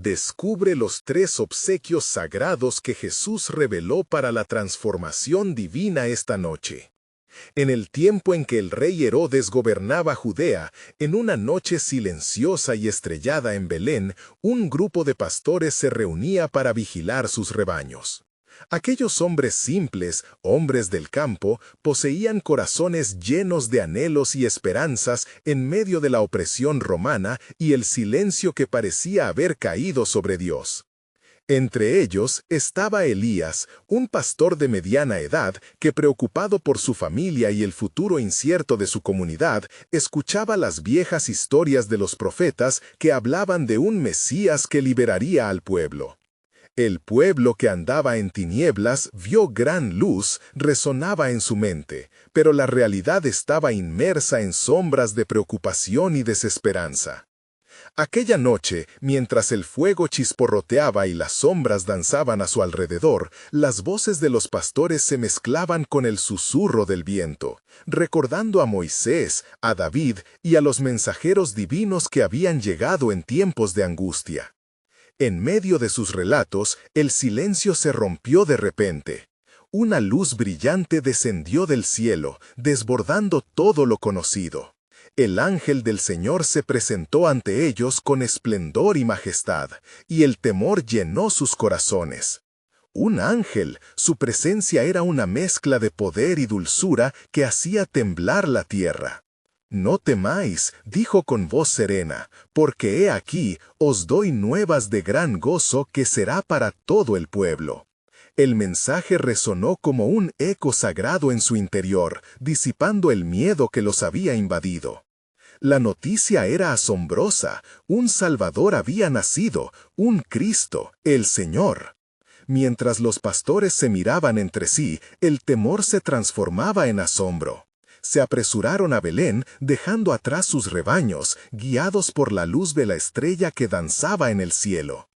descubre los 3 obsequios sagrados que Jesús reveló para la transformación divina esta noche. En el tiempo en que el rey Herodes gobernaba Judea, en una noche silenciosa y estrellada en Belén, un grupo de pastores se reunía para vigilar sus rebaños. Aquellos hombres simples, hombres del campo, poseían corazones llenos de anhelos y esperanzas en medio de la opresión romana y el silencio que parecía haber caído sobre Dios. Entre ellos estaba Elías, un pastor de mediana edad que, preocupado por su familia y el futuro incierto de su comunidad, escuchaba las viejas historias de los profetas que hablaban de un Mesías que liberaría al pueblo. El pueblo que andaba en tinieblas vio gran luz, resonaba en su mente, pero la realidad estaba inmersa en sombras de preocupación y desesperanza. Aquella noche, mientras el fuego chisporroteaba y las sombras danzaban a su alrededor, las voces de los pastores se mezclaban con el susurro del viento, recordando a Moisés, a David y a los mensajeros divinos que habían llegado en tiempos de angustia. En medio de sus relatos, el silencio se rompió de repente. Una luz brillante descendió del cielo, desbordando todo lo conocido. El ángel del Señor se presentó ante ellos con esplendor y majestad, y el temor llenó sus corazones. Un ángel, su presencia era una mezcla de poder y dulzura que hacía temblar la tierra. «No temáis», dijo con voz serena, «porque he aquí, os doy nuevas de gran gozo que será para todo el pueblo». El mensaje resonó como un eco sagrado en su interior, disipando el miedo que los había invadido. La noticia era asombrosa, un Salvador había nacido, un Cristo, el Señor. Mientras los pastores se miraban entre sí, el temor se transformaba en asombro. Se apresuraron a Belén, dejando atrás sus rebaños, guiados por la luz de la estrella que danzaba en el cielo.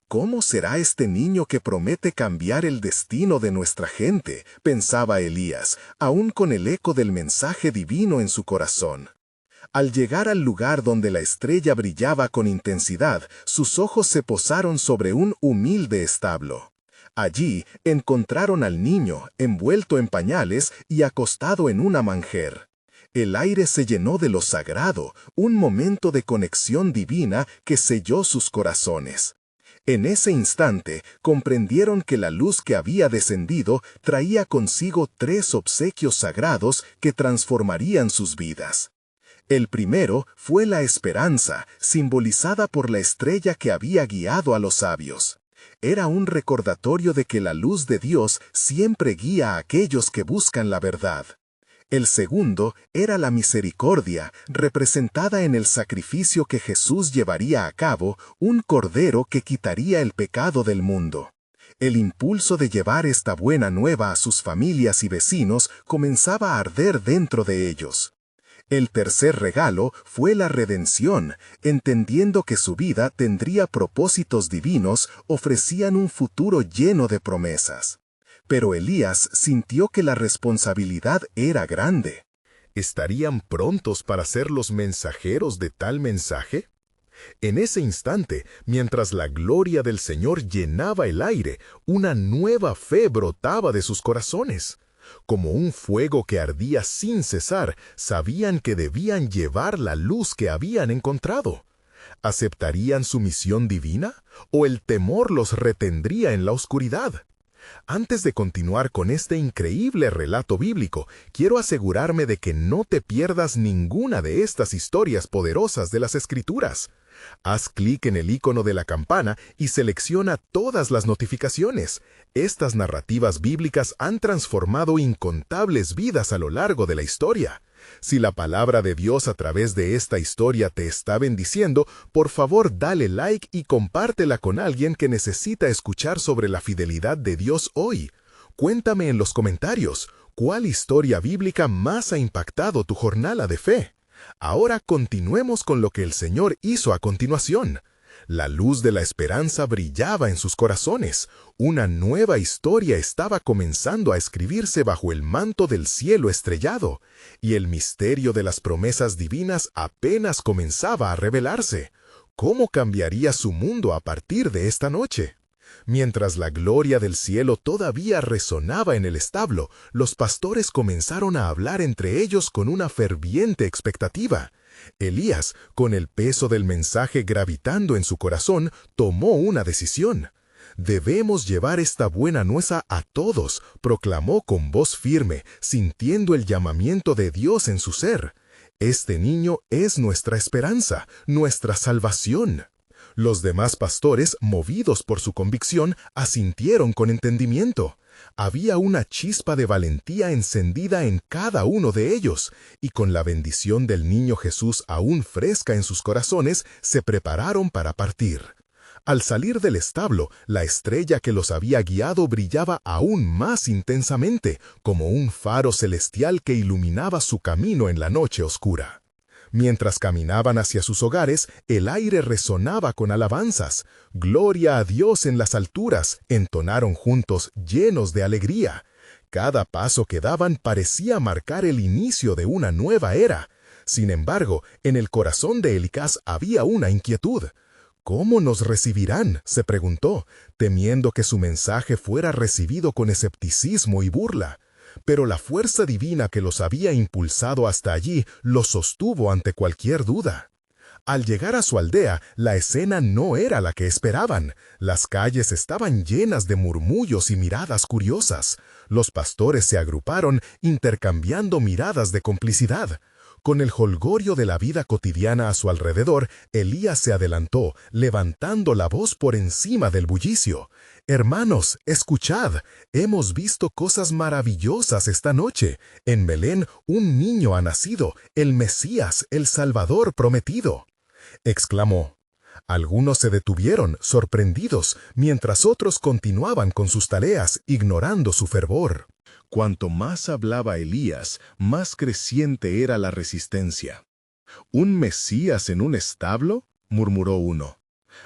«¿Cómo será este niño que promete cambiar el destino de nuestra gente?», pensaba Elías, aún con el eco del mensaje divino en su corazón. Al llegar al lugar donde la estrella brillaba con intensidad, sus ojos se posaron sobre un humilde establo. Allí encontraron al niño, envuelto en pañales y acostado en una manger. El aire se llenó de lo sagrado, un momento de conexión divina que selló sus corazones. En ese instante comprendieron que la luz que había descendido traía consigo 3 obsequios sagrados que transformarían sus vidas. El primero fue la esperanza, simbolizada por la estrella que había guiado a los sabios. Era un recordatorio de que la luz de Dios siempre guía a aquellos que buscan la verdad. El segundo era la misericordia, representada en el sacrificio que Jesús llevaría a cabo, un cordero que quitaría el pecado del mundo. El impulso de llevar esta buena nueva a sus familias y vecinos comenzaba a arder dentro de ellos. El tercer regalo fue la redención, entendiendo que su vida tendría propósitos divinos, ofrecían un futuro lleno de promesas. Pero Elías sintió que la responsabilidad era grande. ¿Estarían prontos para ser los mensajeros de tal mensaje? En ese instante, mientras la gloria del Señor llenaba el aire, una nueva fe brotaba de sus corazones. Como un fuego que ardía sin cesar, sabían que debían llevar la luz que habían encontrado. ¿Aceptarían su misión divina? ¿O el temor los retendría en la oscuridad? Antes de continuar con este increíble relato bíblico, quiero asegurarme de que no te pierdas ninguna de estas historias poderosas de las Escrituras. Haz clic en el icono de la campana y selecciona todas las notificaciones. Estas narrativas bíblicas han transformado incontables vidas a lo largo de la historia. Si la palabra de Dios a través de esta historia te está bendiciendo, por favor dale like y compártela con alguien que necesita escuchar sobre la fidelidad de Dios hoy. Cuéntame en los comentarios, ¿cuál historia bíblica más ha impactado tu jornada de fe? Ahora continuemos con lo que el Señor hizo a continuación. La luz de la esperanza brillaba en sus corazones. Una nueva historia estaba comenzando a escribirse bajo el manto del cielo estrellado, y el misterio de las promesas divinas apenas comenzaba a revelarse. cómo cambiaría su mundo a partir de esta noche. Mientras la gloria del cielo todavía resonaba en el establo, los pastores comenzaron a hablar entre ellos con una ferviente expectativa. Elías, con el peso del mensaje gravitando en su corazón, tomó una decisión. «Debemos llevar esta buena nueva a todos», proclamó con voz firme, sintiendo el llamamiento de Dios en su ser. «Este niño es nuestra esperanza, nuestra salvación». Los demás pastores, movidos por su convicción, asintieron con entendimiento. Había una chispa de valentía encendida en cada uno de ellos, y con la bendición del niño Jesús aún fresca en sus corazones, se prepararon para partir. Al salir del establo, la estrella que los había guiado brillaba aún más intensamente, como un faro celestial que iluminaba su camino en la noche oscura. Mientras caminaban hacia sus hogares, el aire resonaba con alabanzas. «Gloria a Dios en las alturas», entonaron juntos, llenos de alegría. Cada paso que daban parecía marcar el inicio de una nueva era. Sin embargo, en el corazón de Elicaz había una inquietud. «¿Cómo nos recibirán?», se preguntó, temiendo que su mensaje fuera recibido con escepticismo y burla. Pero la fuerza divina que los había impulsado hasta allí los sostuvo ante cualquier duda. Al llegar a su aldea, la escena no era la que esperaban. Las calles estaban llenas de murmullos y miradas curiosas. Los pastores se agruparon, intercambiando miradas de complicidad. Con el jolgorio de la vida cotidiana a su alrededor, Elías se adelantó, levantando la voz por encima del bullicio. «Hermanos, escuchad, hemos visto cosas maravillosas esta noche. En Belén un niño ha nacido, el Mesías, el Salvador prometido», exclamó. Algunos se detuvieron, sorprendidos, mientras otros continuaban con sus tareas, ignorando su fervor. Cuanto más hablaba Elías, más creciente era la resistencia. «¿Un Mesías en un establo?», murmuró uno.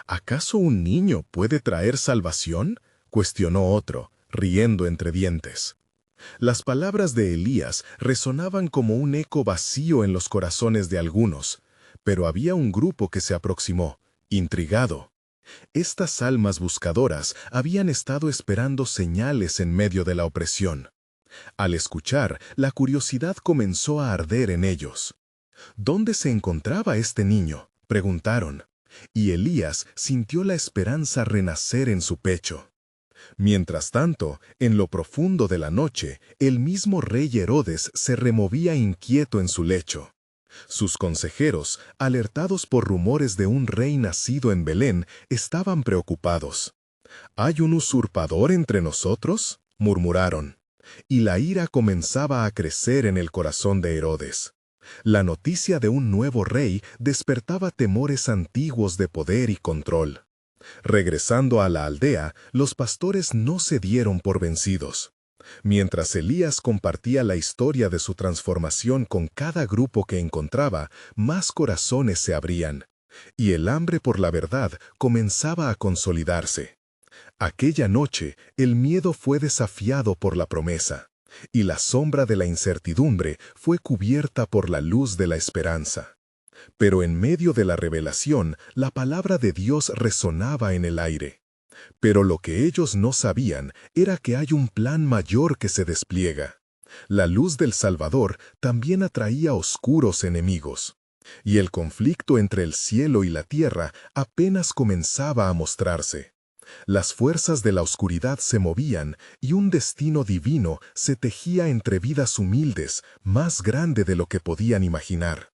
«¿Acaso un niño puede traer salvación?», cuestionó otro, riendo entre dientes. Las palabras de Elías resonaban como un eco vacío en los corazones de algunos, pero había un grupo que se aproximó, intrigado. Estas almas buscadoras habían estado esperando señales en medio de la opresión. Al escuchar, la curiosidad comenzó a arder en ellos. «¿Dónde se encontraba este niño?», preguntaron, y Elías sintió la esperanza renacer en su pecho. Mientras tanto, en lo profundo de la noche, el mismo rey Herodes se removía inquieto en su lecho. Sus consejeros, alertados por rumores de un rey nacido en Belén, estaban preocupados. «¿Hay un usurpador entre nosotros?», murmuraron. Y la ira comenzaba a crecer en el corazón de Herodes. La noticia de un nuevo rey despertaba temores antiguos de poder y control. Regresando a la aldea, los pastores no se dieron por vencidos. Mientras Elías compartía la historia de su transformación con cada grupo que encontraba, más corazones se abrían, y el hambre por la verdad comenzaba a consolidarse. Aquella noche, el miedo fue desafiado por la promesa, y la sombra de la incertidumbre fue cubierta por la luz de la esperanza. Pero en medio de la revelación, la palabra de Dios resonaba en el aire. Pero lo que ellos no sabían era que hay un plan mayor que se despliega. La luz del Salvador también atraía oscuros enemigos, y el conflicto entre el cielo y la tierra apenas comenzaba a mostrarse. Las fuerzas de la oscuridad se movían y un destino divino se tejía entre vidas humildes, más grande de lo que podían imaginar.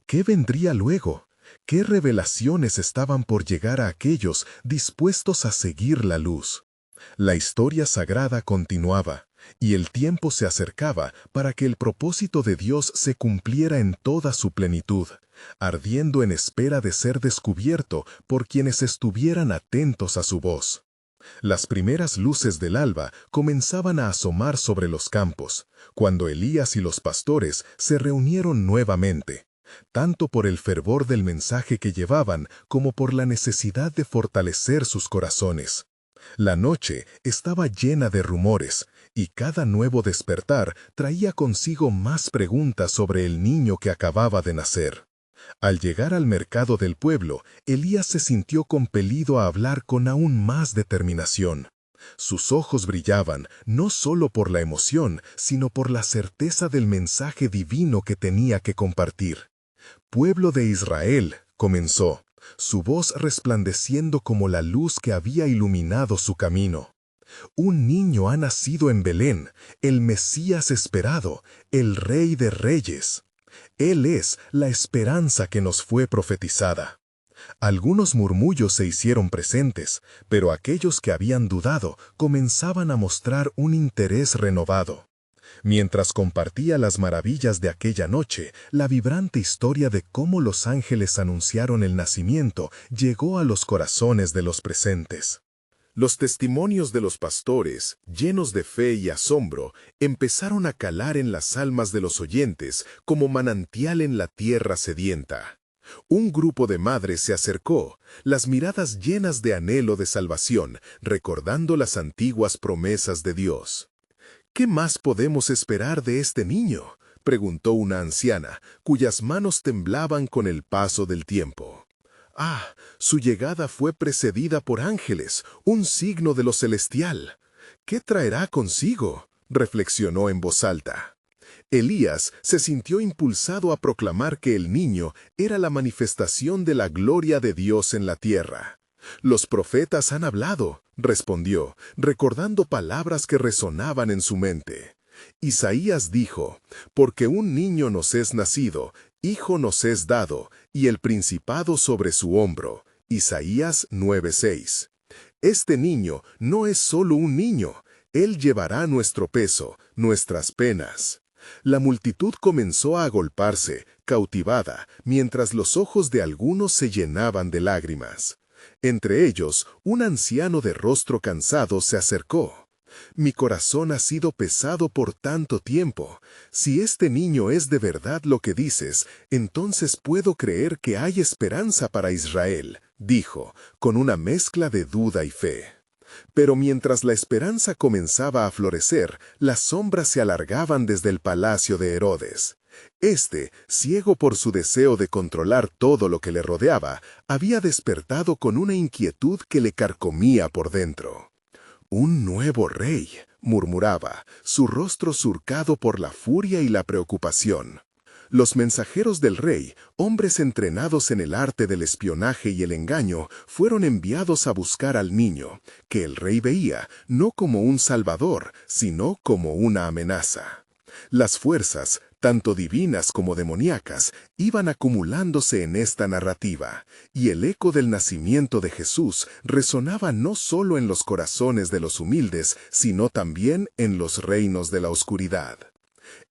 ¿Qué vendría luego? ¿Qué revelaciones estaban por llegar a aquellos dispuestos a seguir la luz? La historia sagrada continuaba, y el tiempo se acercaba para que el propósito de Dios se cumpliera en toda su plenitud, ardiendo en espera de ser descubierto por quienes estuvieran atentos a su voz. Las primeras luces del alba comenzaban a asomar sobre los campos, cuando Elías y los pastores se reunieron nuevamente, tanto por el fervor del mensaje que llevaban como por la necesidad de fortalecer sus corazones. La noche estaba llena de rumores, y cada nuevo despertar traía consigo más preguntas sobre el niño que acababa de nacer. Al llegar al mercado del pueblo, Elías se sintió compelido a hablar con aún más determinación. Sus ojos brillaban no solo por la emoción, sino por la certeza del mensaje divino que tenía que compartir. «Pueblo de Israel», comenzó, su voz resplandeciendo como la luz que había iluminado su camino. «Un niño ha nacido en Belén, el Mesías esperado, el Rey de Reyes. Él es la esperanza que nos fue profetizada». Algunos murmullos se hicieron presentes, pero aquellos que habían dudado comenzaban a mostrar un interés renovado. Mientras compartía las maravillas de aquella noche, la vibrante historia de cómo los ángeles anunciaron el nacimiento llegó a los corazones de los presentes. Los testimonios de los pastores, llenos de fe y asombro, empezaron a calar en las almas de los oyentes como manantial en la tierra sedienta. Un grupo de madres se acercó, las miradas llenas de anhelo de salvación, recordando las antiguas promesas de Dios. «¿Qué más podemos esperar de este niño?», preguntó una anciana, cuyas manos temblaban con el paso del tiempo. «Ah, su llegada fue precedida por ángeles, un signo de lo celestial. ¿Qué traerá consigo?», reflexionó en voz alta. Elías se sintió impulsado a proclamar que el niño era la manifestación de la gloria de Dios en la tierra. «Los profetas han hablado», respondió, recordando palabras que resonaban en su mente. Isaías dijo: «Porque un niño nos es nacido, hijo nos es dado, y el principado sobre su hombro». Isaías 9:6. Este niño no es solo un niño, él llevará nuestro peso, nuestras penas. La multitud comenzó a agolparse, cautivada, mientras los ojos de algunos se llenaban de lágrimas. Entre ellos, un anciano de rostro cansado se acercó. «Mi corazón ha sido pesado por tanto tiempo. Si este niño es de verdad lo que dices, entonces puedo creer que hay esperanza para Israel», dijo, con una mezcla de duda y fe. Pero mientras la esperanza comenzaba a florecer, las sombras se alargaban desde el palacio de Herodes. Este, ciego por su deseo de controlar todo lo que le rodeaba, había despertado con una inquietud que le carcomía por dentro. «Un nuevo rey», murmuraba, su rostro surcado por la furia y la preocupación. Los mensajeros del rey, hombres entrenados en el arte del espionaje y el engaño, fueron enviados a buscar al niño, que el rey veía no como un salvador, sino como una amenaza. Las fuerzas, tanto divinas como demoníacas, iban acumulándose en esta narrativa, y el eco del nacimiento de Jesús resonaba no solo en los corazones de los humildes, sino también en los reinos de la oscuridad.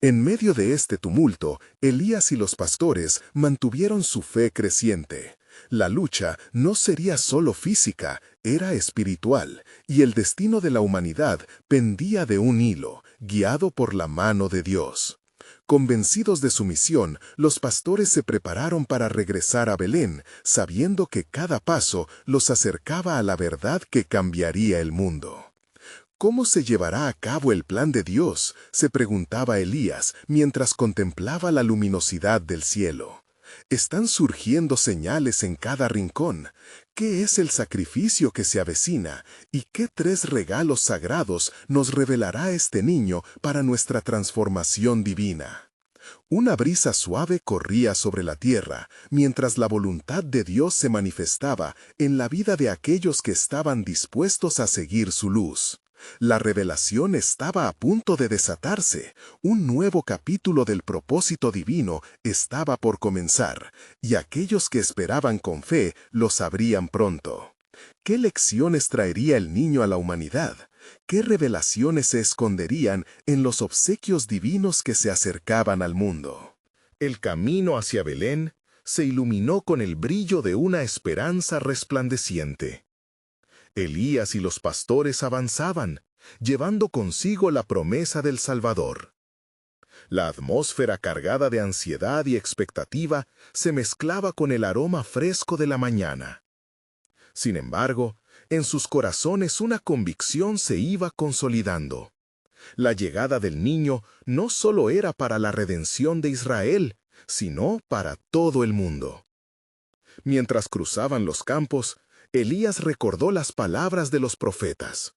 En medio de este tumulto, Elías y los pastores mantuvieron su fe creciente. La lucha no sería solo física, era espiritual, y el destino de la humanidad pendía de un hilo, guiado por la mano de Dios. Convencidos de su misión, los pastores se prepararon para regresar a Belén, sabiendo que cada paso los acercaba a la verdad que cambiaría el mundo. «¿Cómo se llevará a cabo el plan de Dios?», se preguntaba Elías mientras contemplaba la luminosidad del cielo. «Están surgiendo señales en cada rincón. ¿Qué es el sacrificio que se avecina? ¿Y qué 3 regalos sagrados nos revelará este niño para nuestra transformación divina?». Una brisa suave corría sobre la tierra, mientras la voluntad de Dios se manifestaba en la vida de aquellos que estaban dispuestos a seguir su luz. La revelación estaba a punto de desatarse, un nuevo capítulo del propósito divino estaba por comenzar, y aquellos que esperaban con fe lo sabrían pronto. ¿Qué lecciones traería el niño a la humanidad? ¿Qué revelaciones se esconderían en los obsequios divinos que se acercaban al mundo? El camino hacia Belén se iluminó con el brillo de una esperanza resplandeciente. Elías y los pastores avanzaban, llevando consigo la promesa del Salvador. La atmósfera cargada de ansiedad y expectativa se mezclaba con el aroma fresco de la mañana. Sin embargo, en sus corazones una convicción se iba consolidando. La llegada del niño no solo era para la redención de Israel, sino para todo el mundo. Mientras cruzaban los campos, Elías recordó las palabras de los profetas.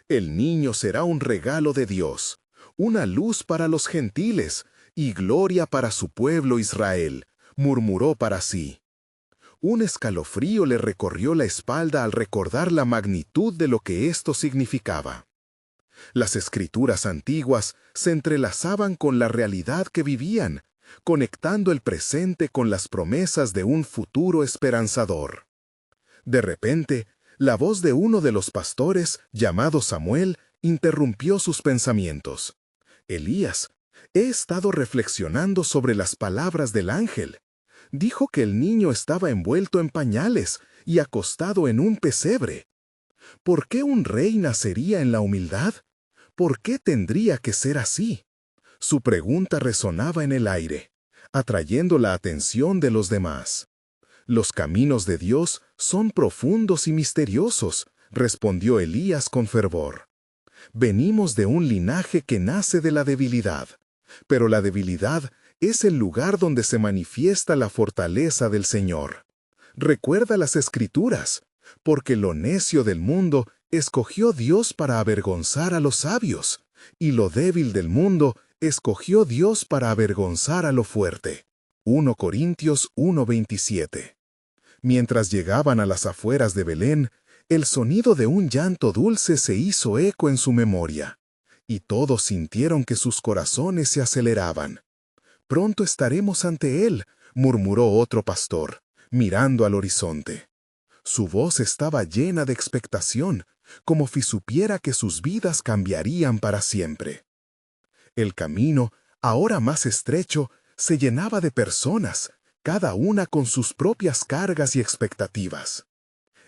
El niño será un regalo de Dios, una luz para los gentiles y gloria para su pueblo Israel, murmuró para sí. Un escalofrío le recorrió la espalda al recordar la magnitud de lo que esto significaba. Las escrituras antiguas se entrelazaban con la realidad que vivían, conectando el presente con las promesas de un futuro esperanzador. De repente, la voz de uno de los pastores, llamado Samuel, interrumpió sus pensamientos. Elías, he estado reflexionando sobre las palabras del ángel. Dijo que el niño estaba envuelto en pañales y acostado en un pesebre. ¿Por qué un rey nacería en la humildad? ¿Por qué tendría que ser así? Su pregunta resonaba en el aire, atrayendo la atención de los demás. Los caminos de Dios son profundos y misteriosos, respondió Elías con fervor. Venimos de un linaje que nace de la debilidad, pero la debilidad es el lugar donde se manifiesta la fortaleza del Señor. Recuerda las Escrituras, porque lo necio del mundo escogió Dios para avergonzar a los sabios, y lo débil del mundo escogió Dios para avergonzar a lo fuerte. 1 Corintios 1:27. Mientras llegaban a las afueras de Belén, el sonido de un llanto dulce se hizo eco en su memoria, y todos sintieron que sus corazones se aceleraban. «Pronto estaremos ante él», murmuró otro pastor, mirando al horizonte. Su voz estaba llena de expectación, como si supiera que sus vidas cambiarían para siempre. El camino, ahora más estrecho, se llenaba de personas, cada una con sus propias cargas y expectativas.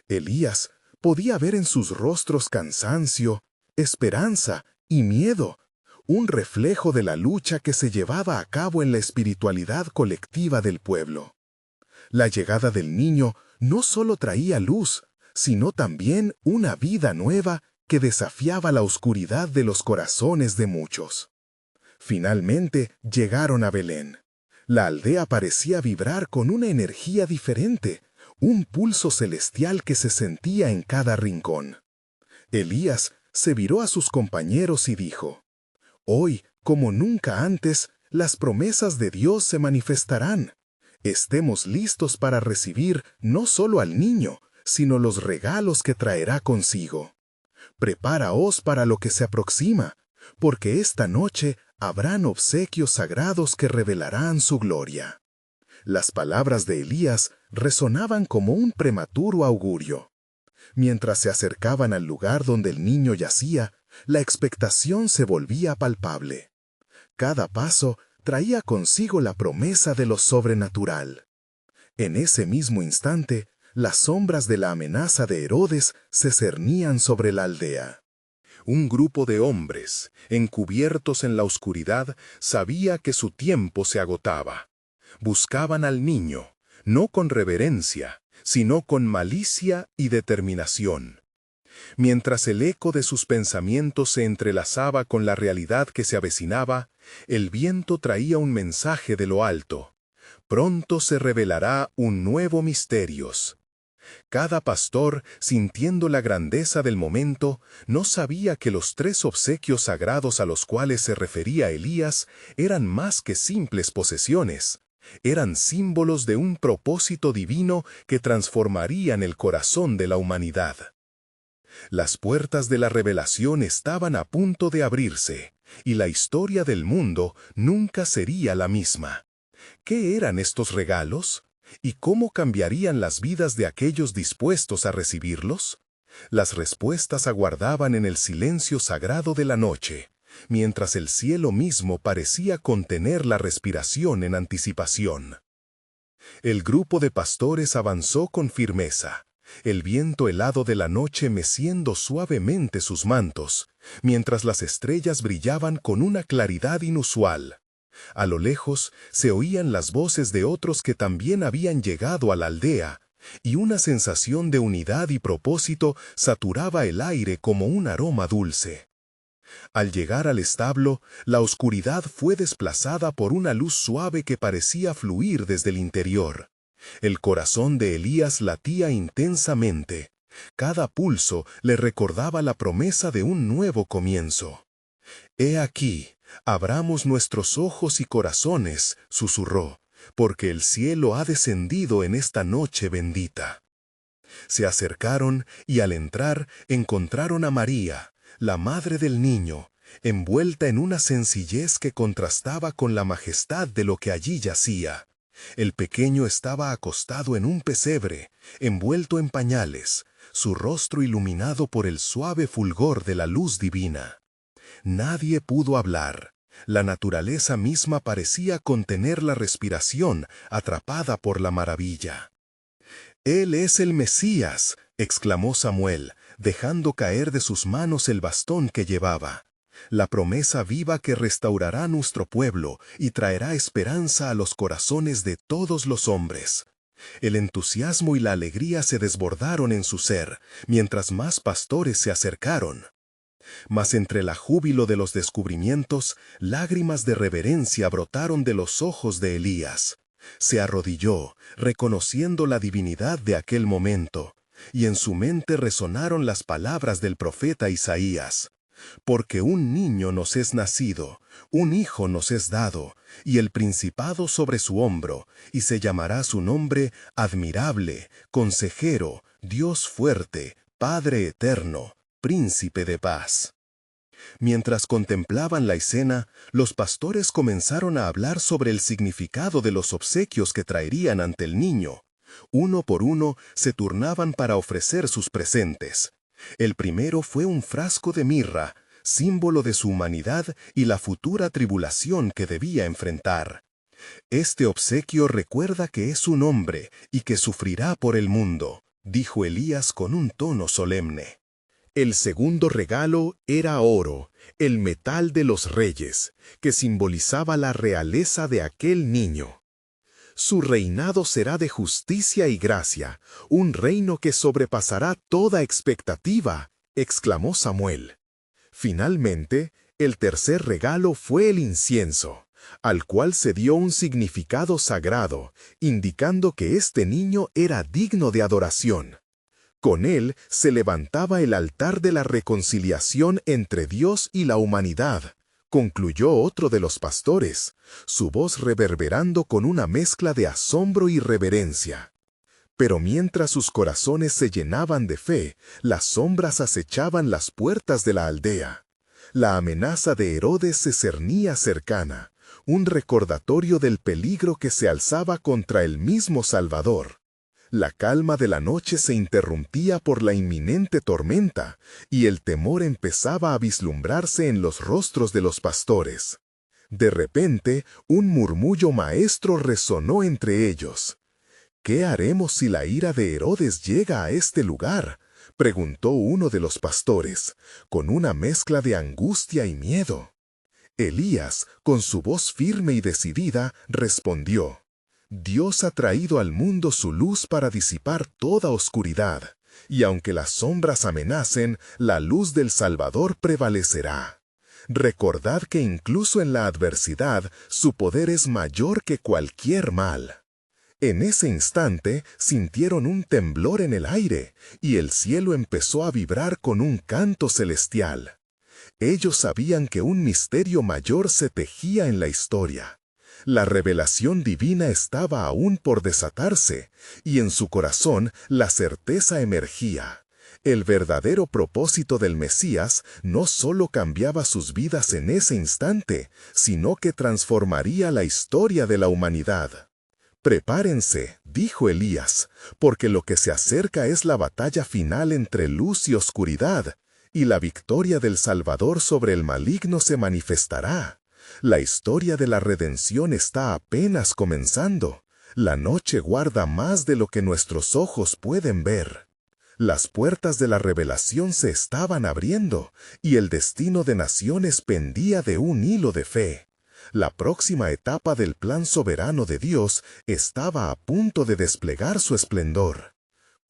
Elías podía ver en sus rostros cansancio, esperanza y miedo, un reflejo de la lucha que se llevaba a cabo en la espiritualidad colectiva del pueblo. La llegada del niño no solo traía luz, sino también una vida nueva que desafiaba la oscuridad de los corazones de muchos. Finalmente llegaron a Belén. La aldea parecía vibrar con una energía diferente, un pulso celestial que se sentía en cada rincón. Elías se viró a sus compañeros y dijo: «Hoy, como nunca antes, las promesas de Dios se manifestarán. Estemos listos para recibir no solo al niño, sino los regalos que traerá consigo. Preparaos para lo que se aproxima, porque esta noche habrán obsequios sagrados que revelarán su gloria». Las palabras de Elías resonaban como un prematuro augurio. Mientras se acercaban al lugar donde el niño yacía, la expectación se volvía palpable. Cada paso traía consigo la promesa de lo sobrenatural. En ese mismo instante, las sombras de la amenaza de Herodes se cernían sobre la aldea. Un grupo de hombres, encubiertos en la oscuridad, sabía que su tiempo se agotaba. Buscaban al niño, no con reverencia, sino con malicia y determinación. Mientras el eco de sus pensamientos se entrelazaba con la realidad que se avecinaba, el viento traía un mensaje de lo alto. Pronto se revelará un nuevo misterio. Cada pastor, sintiendo la grandeza del momento, no sabía que los 3 obsequios sagrados a los cuales se refería Elías eran más que simples posesiones. Eran símbolos de un propósito divino que transformarían el corazón de la humanidad. Las puertas de la revelación estaban a punto de abrirse, y la historia del mundo nunca sería la misma. ¿Qué eran estos regalos? ¿Y cómo cambiarían las vidas de aquellos dispuestos a recibirlos? Las respuestas aguardaban en el silencio sagrado de la noche, mientras el cielo mismo parecía contener la respiración en anticipación. El grupo de pastores avanzó con firmeza, el viento helado de la noche meciendo suavemente sus mantos, mientras las estrellas brillaban con una claridad inusual. A lo lejos se oían las voces de otros que también habían llegado a la aldea, y una sensación de unidad y propósito saturaba el aire como un aroma dulce. Al llegar al establo, la oscuridad fue desplazada por una luz suave que parecía fluir desde el interior. El corazón de Elías latía intensamente. Cada pulso le recordaba la promesa de un nuevo comienzo. «He aquí, abramos nuestros ojos y corazones», susurró, «porque el cielo ha descendido en esta noche bendita». Se acercaron y al entrar encontraron a María, la madre del niño, envuelta en una sencillez que contrastaba con la majestad de lo que allí yacía. El pequeño estaba acostado en un pesebre, envuelto en pañales, su rostro iluminado por el suave fulgor de la luz divina. Nadie pudo hablar. La naturaleza misma parecía contener la respiración, atrapada por la maravilla. «Él es el Mesías», exclamó Samuel, dejando caer de sus manos el bastón que llevaba. «La promesa viva que restaurará nuestro pueblo y traerá esperanza a los corazones de todos los hombres». El entusiasmo y la alegría se desbordaron en su ser, mientras más pastores se acercaron. Mas entre el júbilo de los descubrimientos, lágrimas de reverencia brotaron de los ojos de Elías. Se arrodilló, reconociendo la divinidad de aquel momento, y en su mente resonaron las palabras del profeta Isaías. «Porque un niño nos es nacido, un hijo nos es dado, y el principado sobre su hombro, y se llamará su nombre Admirable, Consejero, Dios fuerte, Padre eterno, Príncipe de paz». Mientras contemplaban la escena, los pastores comenzaron a hablar sobre el significado de los obsequios que traerían ante el niño. Uno por uno se turnaban para ofrecer sus presentes. El primero fue un frasco de mirra, símbolo de su humanidad y la futura tribulación que debía enfrentar. «Este obsequio recuerda que es un hombre y que sufrirá por el mundo», dijo Elías con un tono solemne. El segundo regalo era oro, el metal de los reyes, que simbolizaba la realeza de aquel niño. «Su reinado será de justicia y gracia, un reino que sobrepasará toda expectativa», exclamó Samuel. Finalmente, el tercer regalo fue el incienso, al cual se dio un significado sagrado, indicando que este niño era digno de adoración. Con él se levantaba el altar de la reconciliación entre Dios y la humanidad, concluyó otro de los pastores, su voz reverberando con una mezcla de asombro y reverencia. Pero mientras sus corazones se llenaban de fe, las sombras acechaban las puertas de la aldea. La amenaza de Herodes se cernía cercana, un recordatorio del peligro que se alzaba contra el mismo Salvador. La calma de la noche se interrumpía por la inminente tormenta, y el temor empezaba a vislumbrarse en los rostros de los pastores. De repente, un murmullo maestro resonó entre ellos. «¿Qué haremos si la ira de Herodes llega a este lugar?», preguntó uno de los pastores, con una mezcla de angustia y miedo. Elías, con su voz firme y decidida, respondió: «Dios ha traído al mundo su luz para disipar toda oscuridad, y aunque las sombras amenacen, la luz del Salvador prevalecerá. Recordad que incluso en la adversidad, su poder es mayor que cualquier mal». En ese instante sintieron un temblor en el aire, y el cielo empezó a vibrar con un canto celestial. Ellos sabían que un misterio mayor se tejía en la historia. La revelación divina estaba aún por desatarse, y en su corazón la certeza emergía. El verdadero propósito del Mesías no solo cambiaba sus vidas en ese instante, sino que transformaría la historia de la humanidad. «Prepárense», dijo Elías, «porque lo que se acerca es la batalla final entre luz y oscuridad, y la victoria del Salvador sobre el maligno se manifestará. La historia de la redención está apenas comenzando. La noche guarda más de lo que nuestros ojos pueden ver». Las puertas de la revelación se estaban abriendo, y el destino de naciones pendía de un hilo de fe. La próxima etapa del plan soberano de Dios estaba a punto de desplegar su esplendor.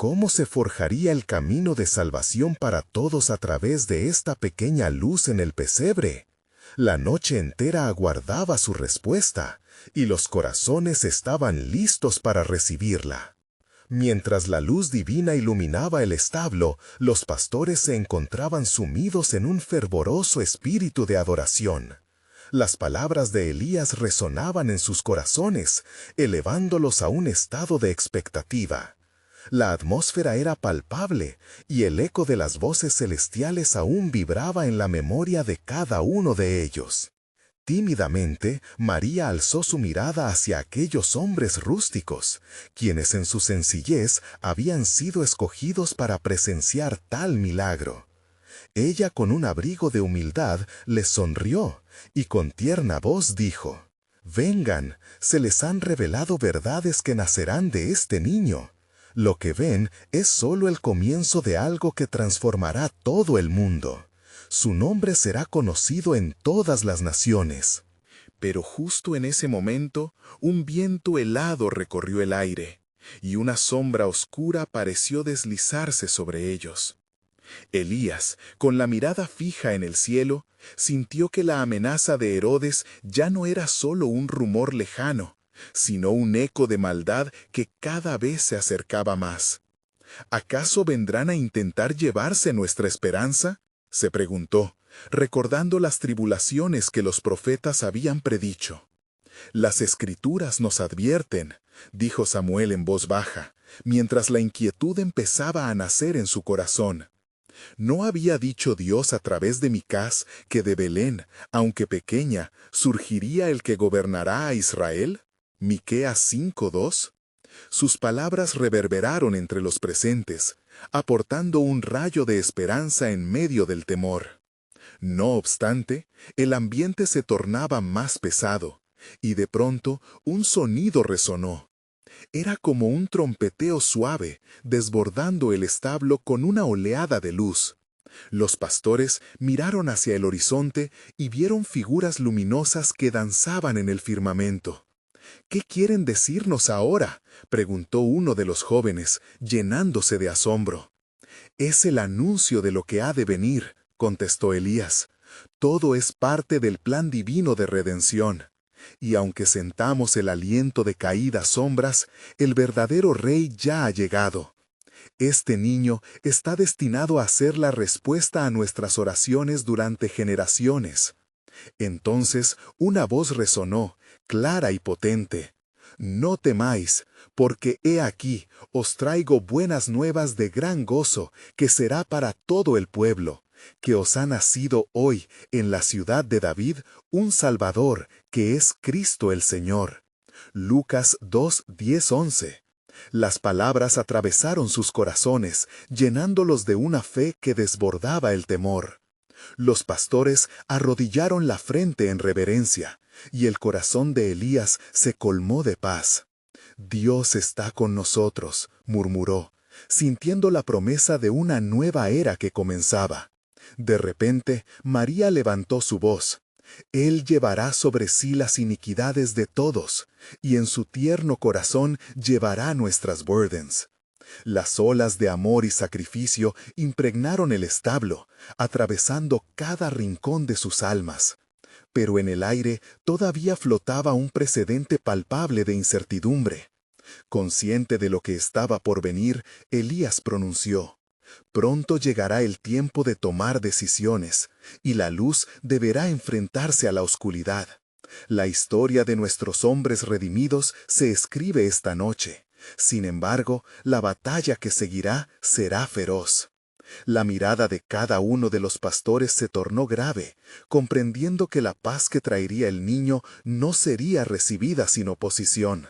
¿Cómo se forjaría el camino de salvación para todos a través de esta pequeña luz en el pesebre? La noche entera aguardaba su respuesta, y los corazones estaban listos para recibirla. Mientras la luz divina iluminaba el establo, los pastores se encontraban sumidos en un fervoroso espíritu de adoración. Las palabras de Elías resonaban en sus corazones, elevándolos a un estado de expectativa. La atmósfera era palpable, y el eco de las voces celestiales aún vibraba en la memoria de cada uno de ellos. Tímidamente, María alzó su mirada hacia aquellos hombres rústicos, quienes en su sencillez habían sido escogidos para presenciar tal milagro. Ella, con un abrigo de humildad, les sonrió, y con tierna voz dijo: «Vengan, se les han revelado verdades que nacerán de este niño. Lo que ven es solo el comienzo de algo que transformará todo el mundo. Su nombre será conocido en todas las naciones». Pero justo en ese momento, un viento helado recorrió el aire, y una sombra oscura pareció deslizarse sobre ellos. Elías, con la mirada fija en el cielo, sintió que la amenaza de Herodes ya no era solo un rumor lejano, sino un eco de maldad que cada vez se acercaba más. ¿Acaso vendrán a intentar llevarse nuestra esperanza?, se preguntó, recordando las tribulaciones que los profetas habían predicho. «Las Escrituras nos advierten», dijo Samuel en voz baja, mientras la inquietud empezaba a nacer en su corazón. ¿No había dicho Dios a través de Micás que de Belén, aunque pequeña, surgiría el que gobernará a Israel? Miqueas 5:2. Sus palabras reverberaron entre los presentes, aportando un rayo de esperanza en medio del temor. No obstante, el ambiente se tornaba más pesado, y de pronto un sonido resonó. Era como un trompeteo suave, desbordando el establo con una oleada de luz. Los pastores miraron hacia el horizonte y vieron figuras luminosas que danzaban en el firmamento. «¿Qué quieren decirnos ahora?», preguntó uno de los jóvenes, llenándose de asombro. «Es el anuncio de lo que ha de venir», contestó Elías. «Todo es parte del plan divino de redención. Y aunque sentamos el aliento de caídas sombras, el verdadero Rey ya ha llegado. Este niño está destinado a ser la respuesta a nuestras oraciones durante generaciones». Entonces una voz resonó, clara y potente: «No temáis, porque he aquí, os traigo buenas nuevas de gran gozo, que será para todo el pueblo, que os ha nacido hoy, en la ciudad de David, un Salvador, que es Cristo el Señor». Lucas 2:10-11. Las palabras atravesaron sus corazones, llenándolos de una fe que desbordaba el temor. Los pastores arrodillaron la frente en reverencia, y el corazón de Elías se colmó de paz. «Dios está con nosotros», murmuró, sintiendo la promesa de una nueva era que comenzaba. De repente, María levantó su voz: «Él llevará sobre sí las iniquidades de todos, y en su tierno corazón llevará nuestras burdens». Las olas de amor y sacrificio impregnaron el establo, atravesando cada rincón de sus almas. Pero en el aire todavía flotaba un precedente palpable de incertidumbre. Consciente de lo que estaba por venir, Elías pronunció: «Pronto llegará el tiempo de tomar decisiones, y la luz deberá enfrentarse a la oscuridad. La historia de nuestros hombres redimidos se escribe esta noche. Sin embargo, la batalla que seguirá será feroz». La mirada de cada uno de los pastores se tornó grave, comprendiendo que la paz que traería el niño no sería recibida sin oposición.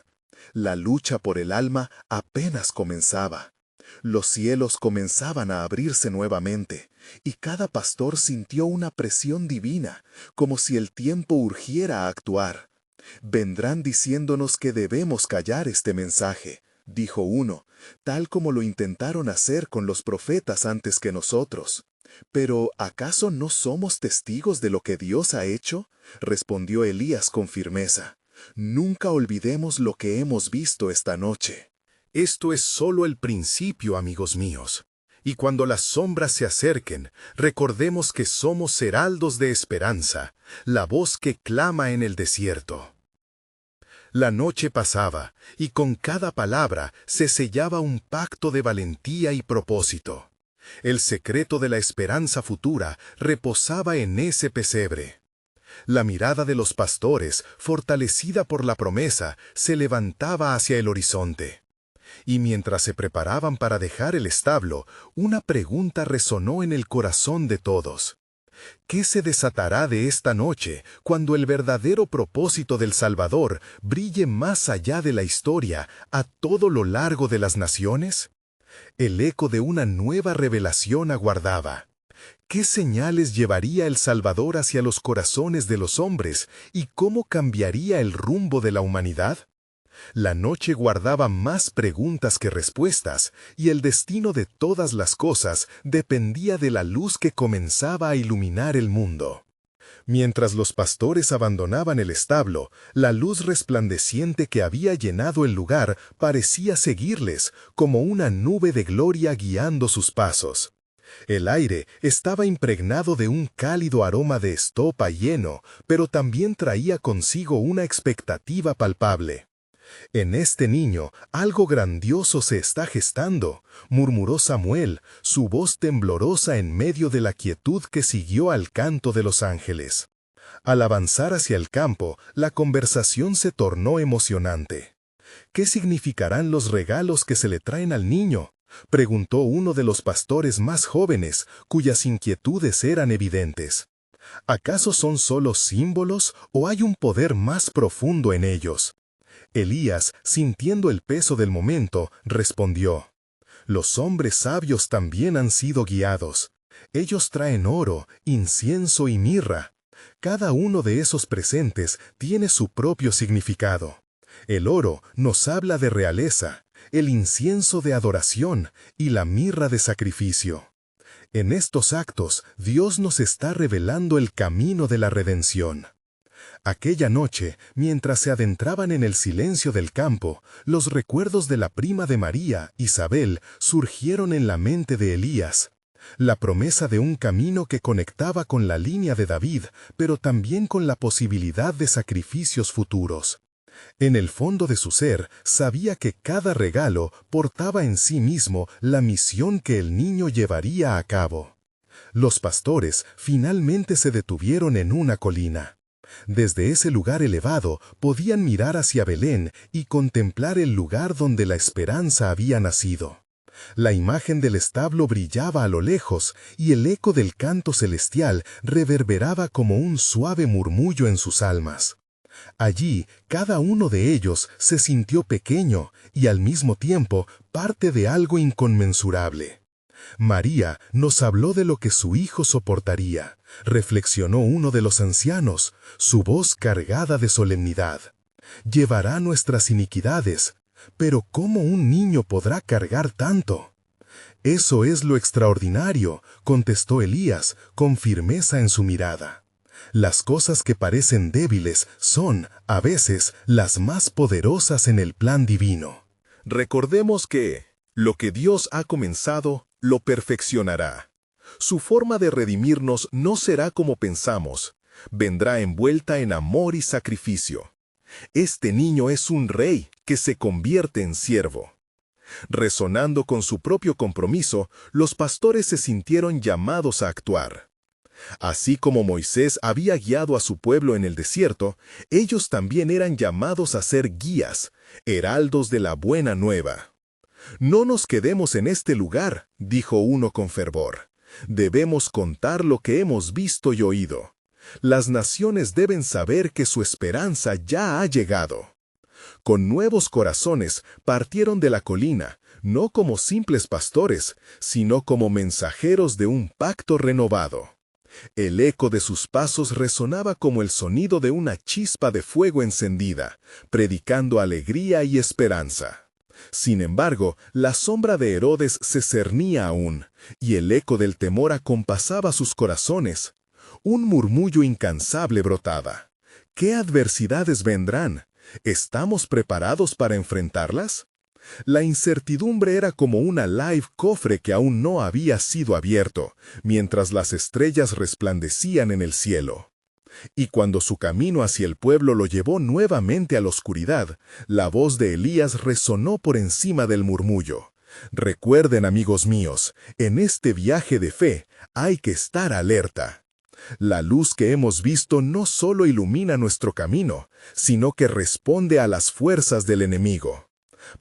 La lucha por el alma apenas comenzaba. Los cielos comenzaban a abrirse nuevamente, y cada pastor sintió una presión divina, como si el tiempo urgiera a actuar. «Vendrán diciéndonos que debemos callar este mensaje», dijo uno, «tal como lo intentaron hacer con los profetas antes que nosotros». «¿Pero acaso no somos testigos de lo que Dios ha hecho?», respondió Elías con firmeza. «Nunca olvidemos lo que hemos visto esta noche». Esto es solo el principio, amigos míos. Y cuando las sombras se acerquen, recordemos que somos heraldos de esperanza, la voz que clama en el desierto. La noche pasaba, y con cada palabra se sellaba un pacto de valentía y propósito. El secreto de la esperanza futura reposaba en ese pesebre. La mirada de los pastores, fortalecida por la promesa, se levantaba hacia el horizonte. Y mientras se preparaban para dejar el establo, una pregunta resonó en el corazón de todos. ¿Qué se desatará de esta noche cuando el verdadero propósito del Salvador brille más allá de la historia a todo lo largo de las naciones? El eco de una nueva revelación aguardaba. ¿Qué señales llevaría el Salvador hacia los corazones de los hombres y cómo cambiaría el rumbo de la humanidad? La noche guardaba más preguntas que respuestas, y el destino de todas las cosas dependía de la luz que comenzaba a iluminar el mundo. Mientras los pastores abandonaban el establo, la luz resplandeciente que había llenado el lugar parecía seguirles, como una nube de gloria guiando sus pasos. El aire estaba impregnado de un cálido aroma de estopa y heno, pero también traía consigo una expectativa palpable. «En este niño algo grandioso se está gestando», murmuró Samuel, su voz temblorosa en medio de la quietud que siguió al canto de los ángeles. Al avanzar hacia el campo, la conversación se tornó emocionante. «¿Qué significarán los regalos que se le traen al niño?», preguntó uno de los pastores más jóvenes, cuyas inquietudes eran evidentes. «¿Acaso son solo símbolos o hay un poder más profundo en ellos?». Elías, sintiendo el peso del momento, respondió: «Los hombres sabios también han sido guiados. Ellos traen oro, incienso y mirra. Cada uno de esos presentes tiene su propio significado. El oro nos habla de realeza, el incienso de adoración y la mirra de sacrificio. En estos actos, Dios nos está revelando el camino de la redención». Aquella noche, mientras se adentraban en el silencio del campo, los recuerdos de la prima de María, Isabel, surgieron en la mente de Elías. La promesa de un camino que conectaba con la línea de David, pero también con la posibilidad de sacrificios futuros. En el fondo de su ser, sabía que cada regalo portaba en sí mismo la misión que el niño llevaría a cabo. Los pastores finalmente se detuvieron en una colina. Desde ese lugar elevado podían mirar hacia Belén y contemplar el lugar donde la esperanza había nacido. La imagen del establo brillaba a lo lejos y el eco del canto celestial reverberaba como un suave murmullo en sus almas. Allí, cada uno de ellos se sintió pequeño y al mismo tiempo parte de algo inconmensurable. María nos habló de lo que su hijo soportaría, reflexionó uno de los ancianos, su voz cargada de solemnidad. Llevará nuestras iniquidades, pero ¿cómo un niño podrá cargar tanto? Eso es lo extraordinario, contestó Elías, con firmeza en su mirada. Las cosas que parecen débiles son, a veces, las más poderosas en el plan divino. Recordemos que lo que Dios ha comenzado, lo perfeccionará. Su forma de redimirnos no será como pensamos, vendrá envuelta en amor y sacrificio. Este niño es un rey que se convierte en siervo. Resonando con su propio compromiso, los pastores se sintieron llamados a actuar. Así como Moisés había guiado a su pueblo en el desierto, ellos también eran llamados a ser guías, heraldos de la buena nueva. «No nos quedemos en este lugar», dijo uno con fervor. «Debemos contar lo que hemos visto y oído. Las naciones deben saber que su esperanza ya ha llegado». Con nuevos corazones partieron de la colina, no como simples pastores, sino como mensajeros de un pacto renovado. El eco de sus pasos resonaba como el sonido de una chispa de fuego encendida, predicando alegría y esperanza. Sin embargo, la sombra de Herodes se cernía aún, y el eco del temor acompasaba sus corazones. Un murmullo incansable brotaba. ¿Qué adversidades vendrán? ¿Estamos preparados para enfrentarlas? La incertidumbre era como una live cofre que aún no había sido abierto, mientras las estrellas resplandecían en el cielo. Y cuando su camino hacia el pueblo lo llevó nuevamente a la oscuridad, la voz de Elías resonó por encima del murmullo. Recuerden, amigos míos, en este viaje de fe hay que estar alerta. La luz que hemos visto no solo ilumina nuestro camino, sino que responde a las fuerzas del enemigo.